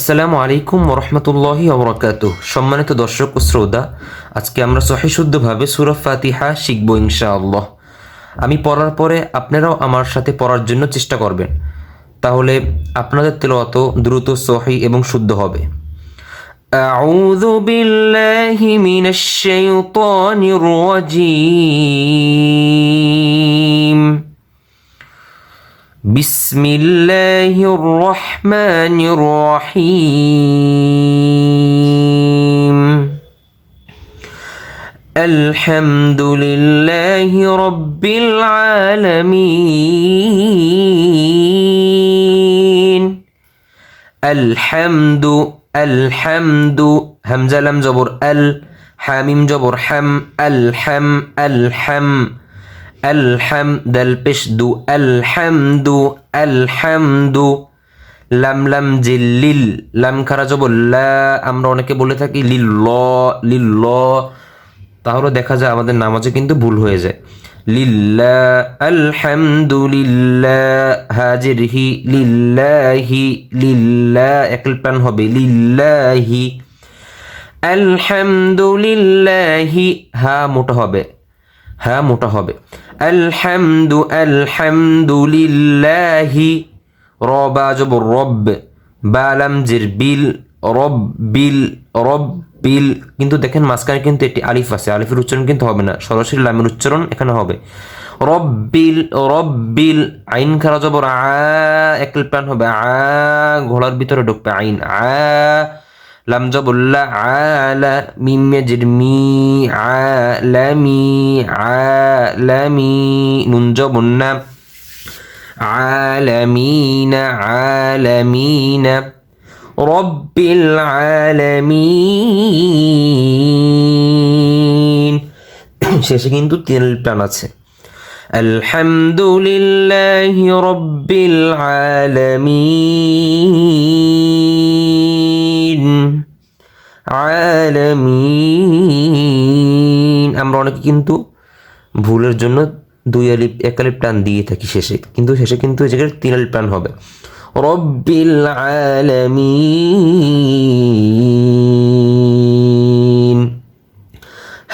আসসালামু আলাইকুম ওরহমতুল্লাহি ওবরাকাতুহ। সম্মানিত দর্শক ও শ্রোতা, আজকে আমরা সহিশুদ্ধভাবে সূরা ফাতিহা শিখব ইনশাআল্লাহ। আমি পড়ার পরে আপনারাও আমার সাথে পড়ার জন্য চেষ্টা করবেন, তাহলে আপনাদের তেলাওয়াত দ্রুত সহি এবং শুদ্ধ হবে। আউযু বিল্লাহি মিনাশ শাইতানির রাজীম। بسم الله الرحمن الرحيم. الحمد لله رب العالمين. الحمد همزة لم جبر حاميم جبر الحم দাল পেশ দু আলহামদু লাম লাম জিল্লিল লাম খারা জবল্লা আমরা অনেকে বলে থাকি লিল্ল, তাহলে দেখা যায় আমাদের নামাজে কিন্তু ভুল হয়ে যায়। লিল্লাহ আলহামদুলিল্লাহ হাজির হি লিল্লাহ একল প্রাণ হবে লিল্লাহি। আলহামদুলিল্লাহি হা মোটা হবে আলহামদুলিল্লাহি। রবা জবর রব বালাম জির বিল রব্বিল কিন্তু দেখেন মাঝখানে কিন্তু একটি আলিফ আছে, আলিফের উচ্চারণ কিন্তু হবে না, সরাসরি লামের উচ্চারণ এখানে হবে রব্বিল। আইন খারা জবর আ একল প্রাণ হবে ঘোড়ার ভিতরে ঢুকবে আইন লাম জবুল্লাহ আলা মিম ইয়াজির মি আলামি নুন জবুন্না আলামিনা রব্বিল আলামিন। শেষে কিন্তু তিন টান আছে। আলহামদুলিল্লাহি রব্বিল আলামিন। আমরা অনেকে কিন্তু ভুলের জন্য দুই আলিফ এক আলিফ টান দিয়ে থাকি শেষে, কিন্তু শেষে কিন্তু এই জায়গায় তিন আলিফ টান হবে। রব্বিল আলামিন।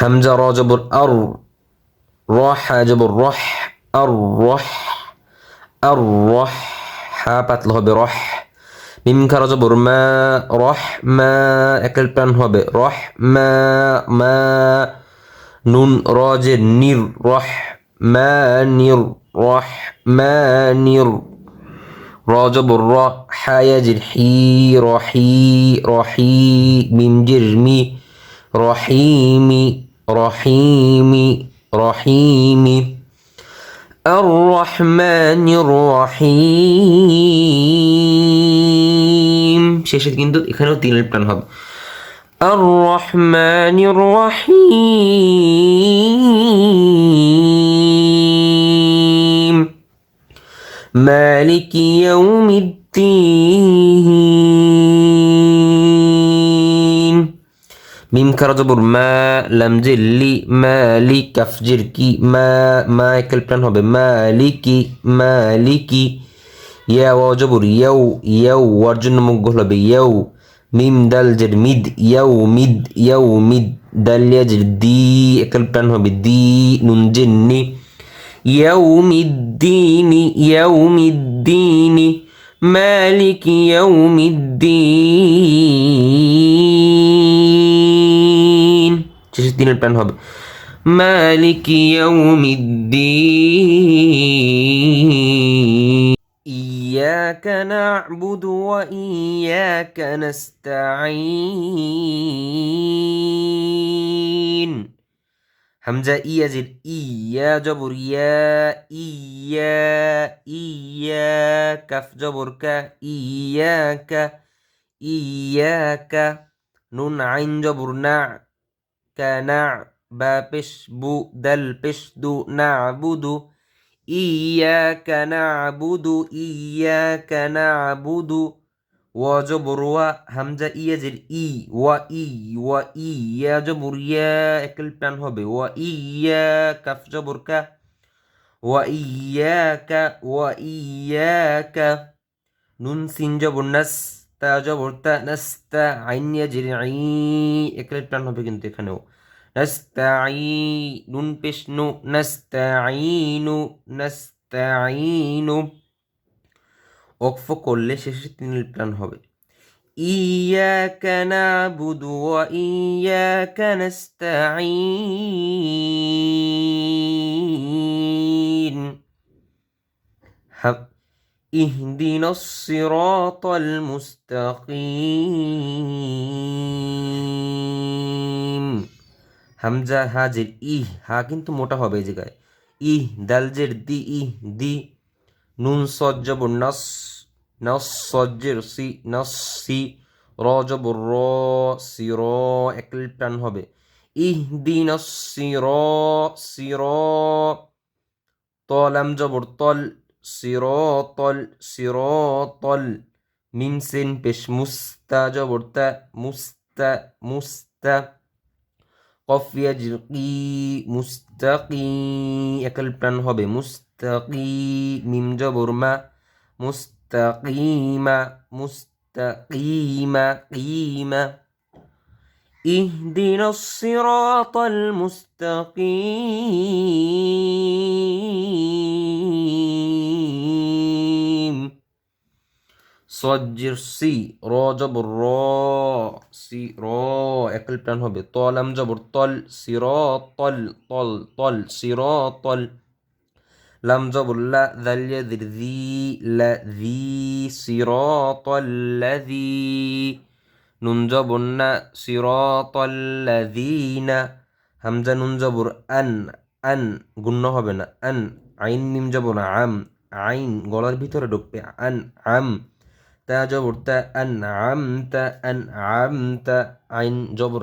হামজা র জবর আর রহ জবর রহ আর রহ হা পাতলা হবে রহ। মিম খারা জবর মা রহ মা একল প্রাণ হবে রহ মা নুন রজের নির রহ মানির রজবর র হায়াজির হি রহি মিম জির মি রহিমি আর-রহমানির রহিম। শেষে কিন্তু এখানেও তিন প্রাণ হবে আর-রহমানির রহিম। মালিকি ইয়াউমিদ্দিন। মিম খারা জবর মা লাম জিল্লি মালিক কাফ জির কি মা একল প্রাণ হবে মালিকি। ইয়া ওয়া জবর ইয়াউ ওয়ার জন্য মুখ হবে ইয়াউ। মিম দাল জির মিদ ইয়াউমিদ দাল ইয়া জির দি একল প্রাণ হবে দি নুন জিন্নি ইয়াউমিদ্দিনি মালিকি ইয়াউমিদ্দিন। শেষে তিনের প্রাণ হবে মালিকি ইয়াউমিদ্দিন। ইয়াকা না'বুদু ওয়া ইয়াকা নাস্তাঈন। হামজা ইয়াজির ইয়া জবর ইয়া কাফ জবর কা ইয়াকা নুন আইন জবর না কানা বা পেশ বু দাল পেশ দু না'বুদু ইয়াকা না'বুদু ওয়া জবর ওয়া হামজা ইয়াজির ওয়া ইয়া জবর ইয়া একল প্রাণ হবে ওয়া ইয়া কাফ জবর কা ওয়া ইয়াকা নুন সিন জবর নাস তা জবর তা নাস্তা আইন ইয়াজির আই একলে টান হবে কিন্তু এখানেও নাস্তাই নুন পেশ নু নাস্তাইনু নাস্তাইনু ওকফ করলে শেষে তিন টান হবে ইয়াকা নাবুদু ওয়া ইয়াকা নাস্তাইন اهدنا الصراط المستقيم হামজা হাজের হা কিন্তু মোটা হবে এই জায়গায় দালজের দি নুন সজ্জবর নস সজ্জের সি র জবর র সি র একল টান হবে ইহদিন সির তলাম জবর তল সিরতল মিম সিন পেশ মুস্তা জবর তা মুস্তা কফ ইয়াজির মুস্তাকি একল প্রাণ হবে মুস্তাকি মিম জবর মা মুস্তাকিমা কিমা اهدنا الصراط المستقيم সজ্জির সি র জবর র সি র একল প্রাণ হবে তলাম জবর তল সির তল তল তল সির তল লাম জবর লা দালিয়াদির জি সির তল্লাযী নুন জবর না সিরাতাল্লাযীনা হামজা নুন জবর আন গুণ্য হবে না আইন মিম জবর আইন গলার ভিতরে ঢুকবে আম তা জবর তা আমতা আইন জবর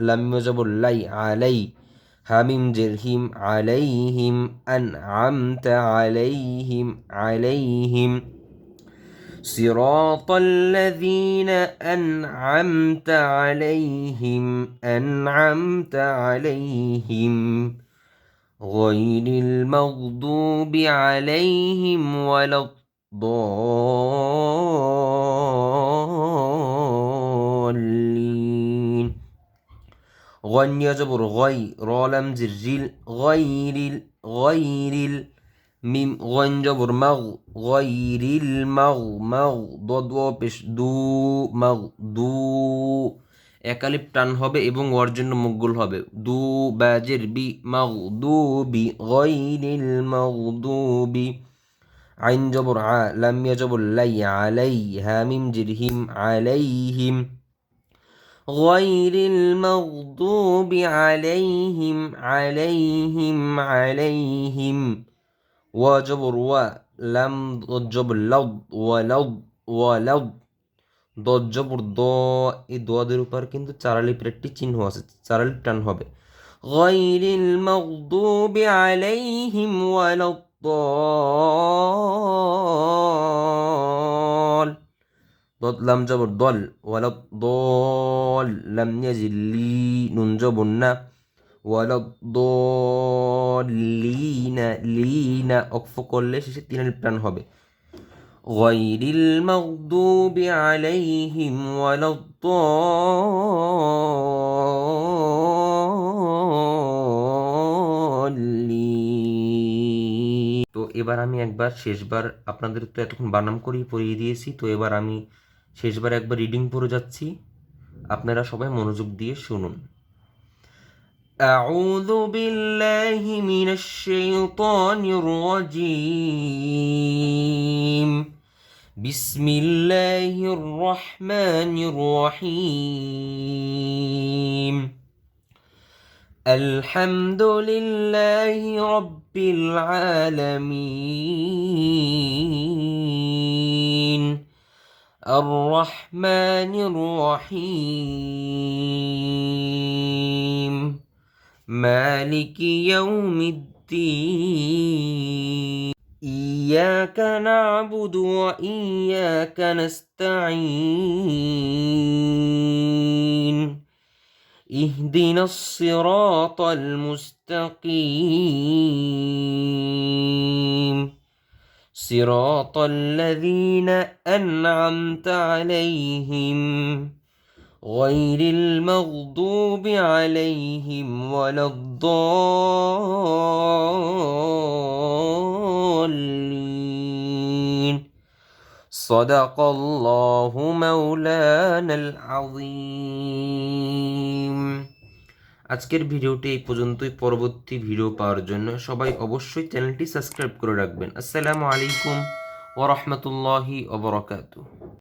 লাম জবর লাই আলাই হামিম জের হিম আলাইহিম আমতা আলাইহিম صراط الذين أنعمت عليهم غير المغضوب عليهم ولا الضالين غن يجبر غي رالم زرجيل غير মিম গন জবর গয়রিল দদ পেশ দু একালিপ টান হবে এবং ওর জন্য মুগগুল হবে দু বাজের বি মাগদুবি গয়রিল মাগদুবি আইন জবর লাম জবর লাই আলাই হামিম জিরহিম আলাইহিম غير المغضوب عليهم ওয়াজবর ওয়া লাম জবর ওয়ালাদ দজ্জবর দ এই দোয়াদের উপর কিন্তু চারালিপের একটি চিহ্ন আছে চারালিপ টান হবে গায়রিল মাগদুবি আলাইহিম ওয়ালাদ দদ লাম জবর দল ওয়ালাদ দল লাম ইয়াজিল্লি নুন জবর না লিনা অক্ফ করলে শেষে তিন প্রাণ হবে গায়রিল মাগদুবি আলাইহিম ওয়ালাদ-দাল্লিন। তো এবার আমি একবার শেষবার আপনাদের তো এতক্ষণ বানাম করেই পড়িয়ে দিয়েছি, তো এবার আমি শেষবার একবার রিডিং পড়ে যাচ্ছি, আপনারা সবাই মনোযোগ দিয়ে শুনুন। أعوذ بالله من الشيطان الرجيم بسم الله الرحمن الرحيم الحمد لله رب العالمين الرحمن الرحيم مالك يوم الدين إياك نعبد وإياك نستعين اهدنا الصراط المستقيم صراط الذين أنعمت عليهم غير المغضوب عليهم ولا الضالين صدق الله مولانا العظيم আজকের ভিডিওটি এই পর্যন্তই। পরবর্তী ভিডিও পাওয়ার জন্য সবাই অবশ্যই চ্যানেলটি সাবস্ক্রাইব করে রাখবেন। আসসালামু আলাইকুম ওয়া রাহমাতুল্লাহি ওয়া বারাকাতুহু।